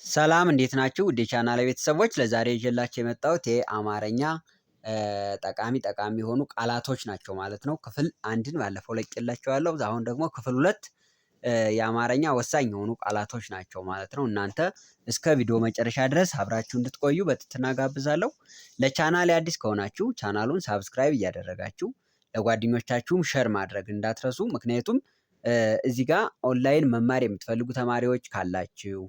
ሰላም እንዴት ናችሁ? ውድ የቻናሌ ቤተሰቦች ለዛሬ ይዤላችሁ የመጣሁት የአማርኛ ጠቃሚ የሆኑ ቃላቶች ናቸው ማለት ነው። ክፍል አንድን ባለፈው ለቅቄላችኋለሁ። አሁን ደግሞ ክፍል ሁለት የአማርኛ ወሳኝ የሆኑ ቃላቶች ናቸው ማለት ነው። እናንተ እስከ ቪዲዮ መጨረሻ ድረስ አብራችሁ እንድትቆዩ በትህትና ጋብዛለሁ። ለቻናሌ አዲስ ከሆናችሁ ቻናሉን ሳብስክራይብ እያደረጋችሁ ለጓደኞቻችሁም ሸር ማድረግ እንዳትረሱ። ምክንያቱም እዚህ ጋር ኦንላይን መማር የምትፈልጉ ተማሪዎች ካላችሁ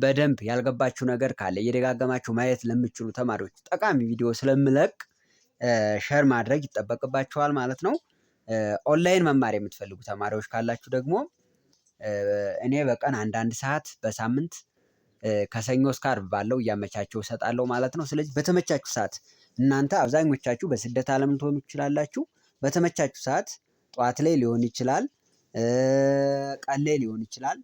በደንብ ያልገባችሁ ነገር ካለ እየደጋገማችሁ ማየት ለምትችሉ ተማሪዎች ጠቃሚ ቪዲዮ ስለምለቅ ሸር ማድረግ ይጠበቅባችኋል ማለት ነው። ኦንላይን መማር የምትፈልጉ ተማሪዎች ካላችሁ ደግሞ እኔ በቀን አንዳንድ ሰዓት በሳምንት ከሰኞ እስከ ዓርብ ባለው እያመቻቸው እሰጣለሁ ማለት ነው። ስለዚህ በተመቻችሁ ሰዓት እናንተ አብዛኞቻችሁ በስደት ዓለም ልትሆኑ ትችላላችሁ። በተመቻችሁ ሰዓት ጠዋት ላይ ሊሆን ይችላል፣ ቀን ላይ ሊሆን ይችላል፣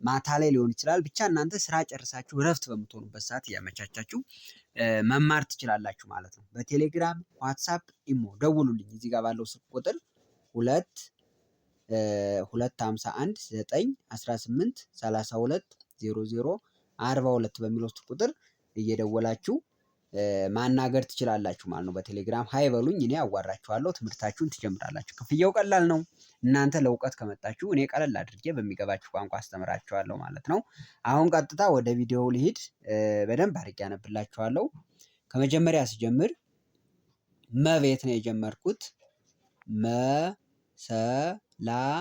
ማታ ላይ ሊሆን ይችላል። ብቻ እናንተ ስራ ጨርሳችሁ እረፍት በምትሆኑበት ሰዓት እያመቻቻችሁ መማር ትችላላችሁ ማለት ነው። በቴሌግራም፣ ዋትሳፕ፣ ኢሞ ደውሉልኝ። እዚህ ጋር ባለው ስልክ ቁጥር 25191820042 በሚለው ስልክ ቁጥር እየደወላችሁ ማናገር ትችላላችሁ ማለት ነው። በቴሌግራም ሀይ በሉኝ፣ እኔ አዋራችኋለሁ፣ ትምህርታችሁን ትጀምራላችሁ። ክፍያው ቀላል ነው። እናንተ ለእውቀት ከመጣችሁ እኔ ቀለል አድርጌ በሚገባችሁ ቋንቋ አስተምራችኋለሁ ማለት ነው። አሁን ቀጥታ ወደ ቪዲዮው ልሂድ። በደንብ አድርጌ አነብላችኋለሁ። ከመጀመሪያ ስጀምር መቤት ነው የጀመርኩት። መሰላል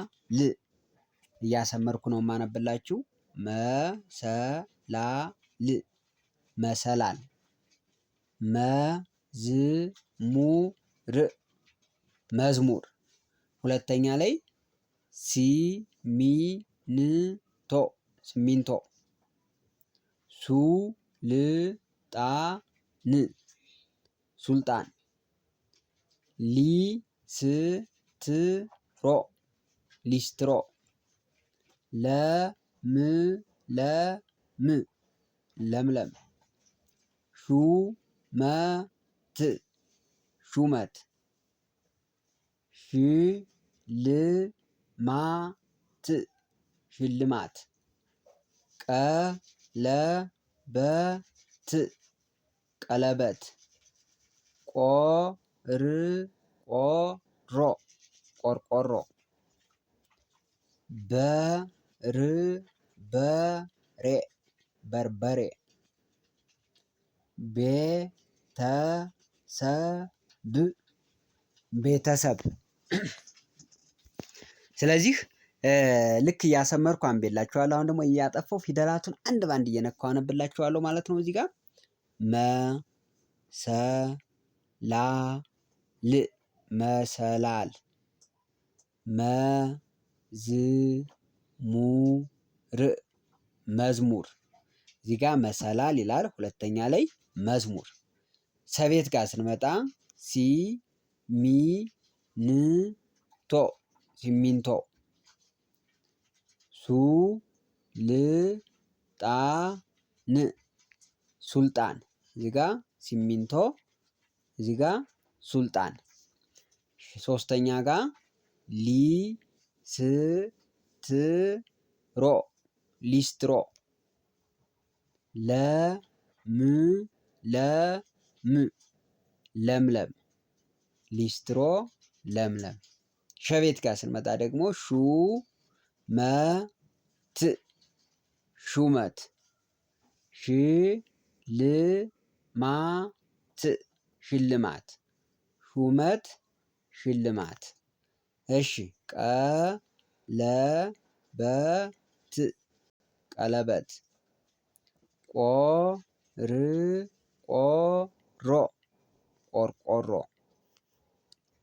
እያሰመርኩ ነው የማነብላችሁ። መሰላል መሰላል። መዝሙር መዝሙር። ሁለተኛ ላይ ሲሚንቶ ሲሚንቶ። ሱልጣን ሱልጣን። ሊስትሮ ሊስትሮ። ለምለም ለምለም። ሹመት ሹመት። ሽልማት ሽልማት። ቀለበት ቀለበት። ቆርቆሮ ቆርቆሮ። በርበሬ በርበሬ። ቤተሰብ ቤተሰብ። ስለዚህ ልክ እያሰመርኩ አንብቤላችኋለሁ። አሁን ደግሞ እያጠፋሁ ፊደላቱን አንድ ባንድ እየነካሁ አነብላችኋለሁ ማለት ነው። እዚህ ጋር መሰላል መሰላል። መዝሙር መዝሙር። እዚህ ጋር መሰላል ይላል፣ ሁለተኛ ላይ መዝሙር። ሰቤት ጋር ስንመጣ ሲሚንቶ ሲሚንቶ። ሱልጣን ሱልጣን። እዚህ ጋር ሲሚንቶ፣ እዚህ ጋር ሱልጣን። ሶስተኛ ጋር ሊስትሮ ሊስትሮ። ለምለም ለምለም። ሊስትሮ ለምለም። ሸቤት ጋር ስንመጣ ደግሞ ሹመት ሹመት። ሽልማት ሽልማት። ሹመት ሽልማት። እሺ ቀለበት ቀለበት። ቆርቆሮ ቆርቆሮ።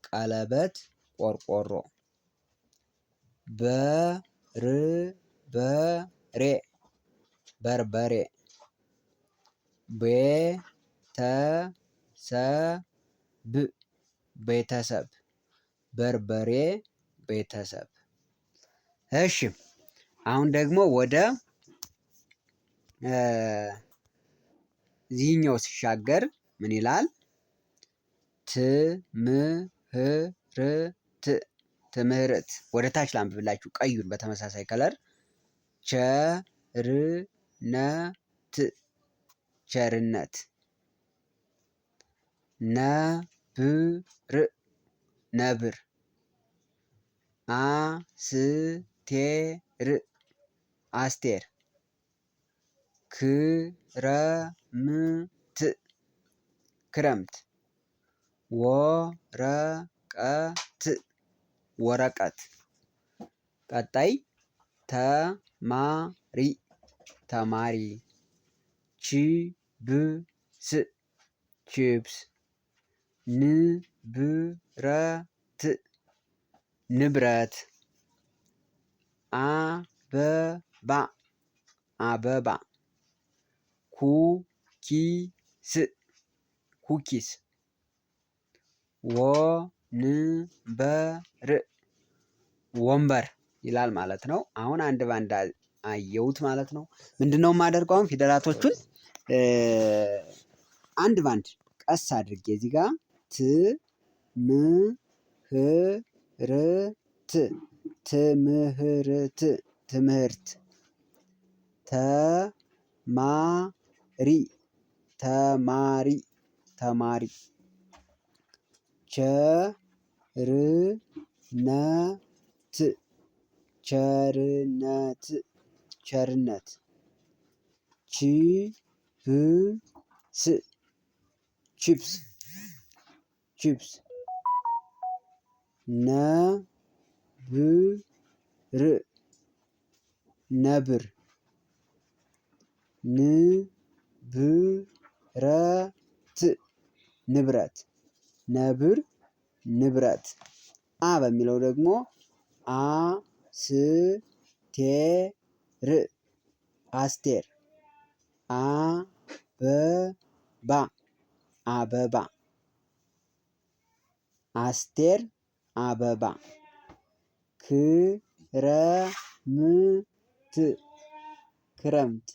ቀለበት ቆርቆሮ። በርበሬ በርበሬ። ቤተሰብ ቤተሰብ። በርበሬ ቤተሰብ። እሺ አሁን ደግሞ ወደ ዚህኛው ሲሻገር ምን ይላል? ትምህርት። ወደ ታች ላንብብላችሁ ቀዩን በተመሳሳይ ከለር። ቸርነት ቸርነት ነብር ነብር አስቴር ክረምት ወረቀት ቀጣይ ተማሪ ቺፕስ ንብረት አበባ ኩኪስ ወንበር ይላል ማለት ነው። አሁን አንድ ባንድ አየሁት ማለት ነው። ምንድነው የማደርገው? አሁን ፊደላቶቹን አንድ ባንድ ቀስ አድርጌ እዚህ ጋር ትምህርት ተማሪ ቸርነት ቺፕስ ነብር ንብረት አ በሚለው ደግሞ አስቴር አበባ አስቴር አበባ ክረምት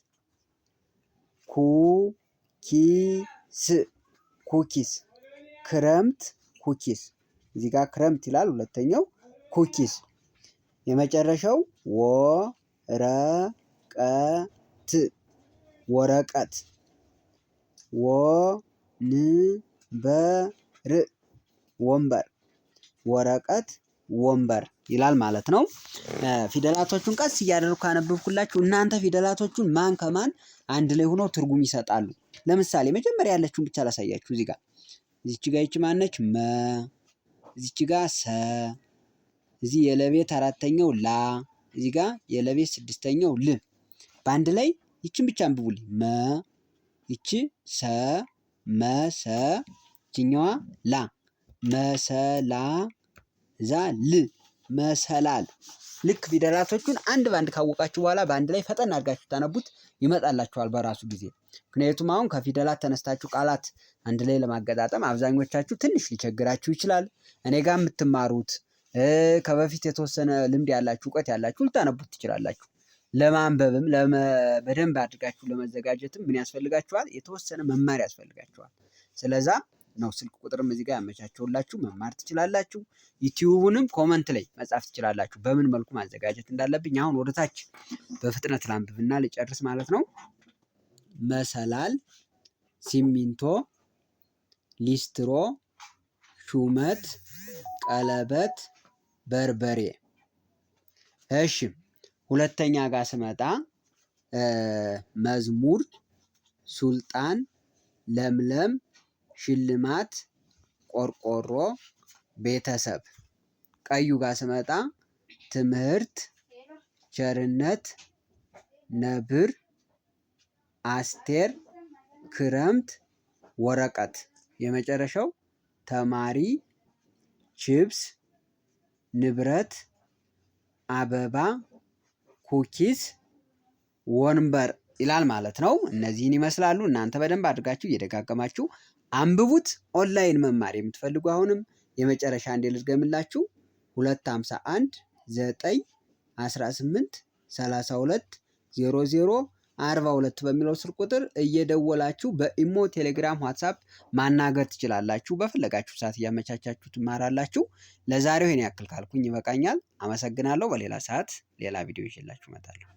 ኩኪስ ክረምት ኩኪስ እዚህ ጋር ክረምት ይላል። ሁለተኛው ኩኪስ የመጨረሻው ወረቀት ወንበር ወረቀት ወንበር ይላል ማለት ነው። ፊደላቶቹን ቀስ እያደረኩ ካነበብኩላችሁ እናንተ ፊደላቶቹን ማን ከማን አንድ ላይ ሆነው ትርጉም ይሰጣሉ። ለምሳሌ መጀመሪያ ያለችውን ብቻ ላሳያችሁ። እዚህ ጋር እዚች ጋር ይቺ ማነች? መ እዚች ጋር ሰ እዚህ የለቤት አራተኛው ላ እዚህ ጋር የለቤት ስድስተኛው ል በአንድ ላይ ይቺን ብቻ አንብቡልኝ። መ ይቺ ሰ መሰ ይችኛዋ ላ መሰላ እዛ ል መሰላል። ልክ ፊደላቶቹን አንድ ባንድ ካወቃችሁ በኋላ በአንድ ላይ ፈጠን አድርጋችሁ ታነቡት ይመጣላችኋል በራሱ ጊዜ። ምክንያቱም አሁን ከፊደላት ተነስታችሁ ቃላት አንድ ላይ ለማገጣጠም አብዛኞቻችሁ ትንሽ ሊቸግራችሁ ይችላል። እኔ ጋር የምትማሩት ከበፊት የተወሰነ ልምድ ያላችሁ እውቀት ያላችሁ ልታነቡት ትችላላችሁ። ለማንበብም በደንብ አድርጋችሁ ለመዘጋጀትም ምን ያስፈልጋችኋል? የተወሰነ መማር ያስፈልጋችኋል። ስለዛ ነው ስልክ ቁጥርም እዚህ ጋር ያመቻቸውላችሁ መማር ትችላላችሁ። ዩቲዩብንም ኮመንት ላይ መጻፍ ትችላላችሁ በምን መልኩ ማዘጋጀት እንዳለብኝ። አሁን ወደ ታች በፍጥነት ላንብብና ልጨርስ ማለት ነው። መሰላል፣ ሲሚንቶ፣ ሊስትሮ፣ ሹመት፣ ቀለበት፣ በርበሬ። እሺ ሁለተኛ ጋር ስመጣ መዝሙር፣ ሱልጣን፣ ለምለም፣ ሽልማት፣ ቆርቆሮ፣ ቤተሰብ። ቀዩ ጋር ስመጣ ትምህርት፣ ቸርነት፣ ነብር፣ አስቴር፣ ክረምት፣ ወረቀት። የመጨረሻው ተማሪ፣ ቺፕስ፣ ንብረት፣ አበባ፣ ኩኪስ፣ ወንበር ይላል ማለት ነው። እነዚህን ይመስላሉ። እናንተ በደንብ አድርጋችሁ እየደጋገማችሁ አንብቡት። ኦንላይን መማር የምትፈልጉ አሁንም የመጨረሻ እንዴ ልድገምላችሁ 251 9 18 32 00 42 በሚለው ስልክ ቁጥር እየደወላችሁ በኢሞ፣ ቴሌግራም፣ ዋትሳፕ ማናገር ትችላላችሁ። በፈለጋችሁ ሰዓት እያመቻቻችሁ ትማራላችሁ። ለዛሬው ይሄን ያክል ካልኩኝ ይበቃኛል። አመሰግናለሁ። በሌላ ሰዓት ሌላ ቪዲዮ ይዤላችሁ እመጣለሁ።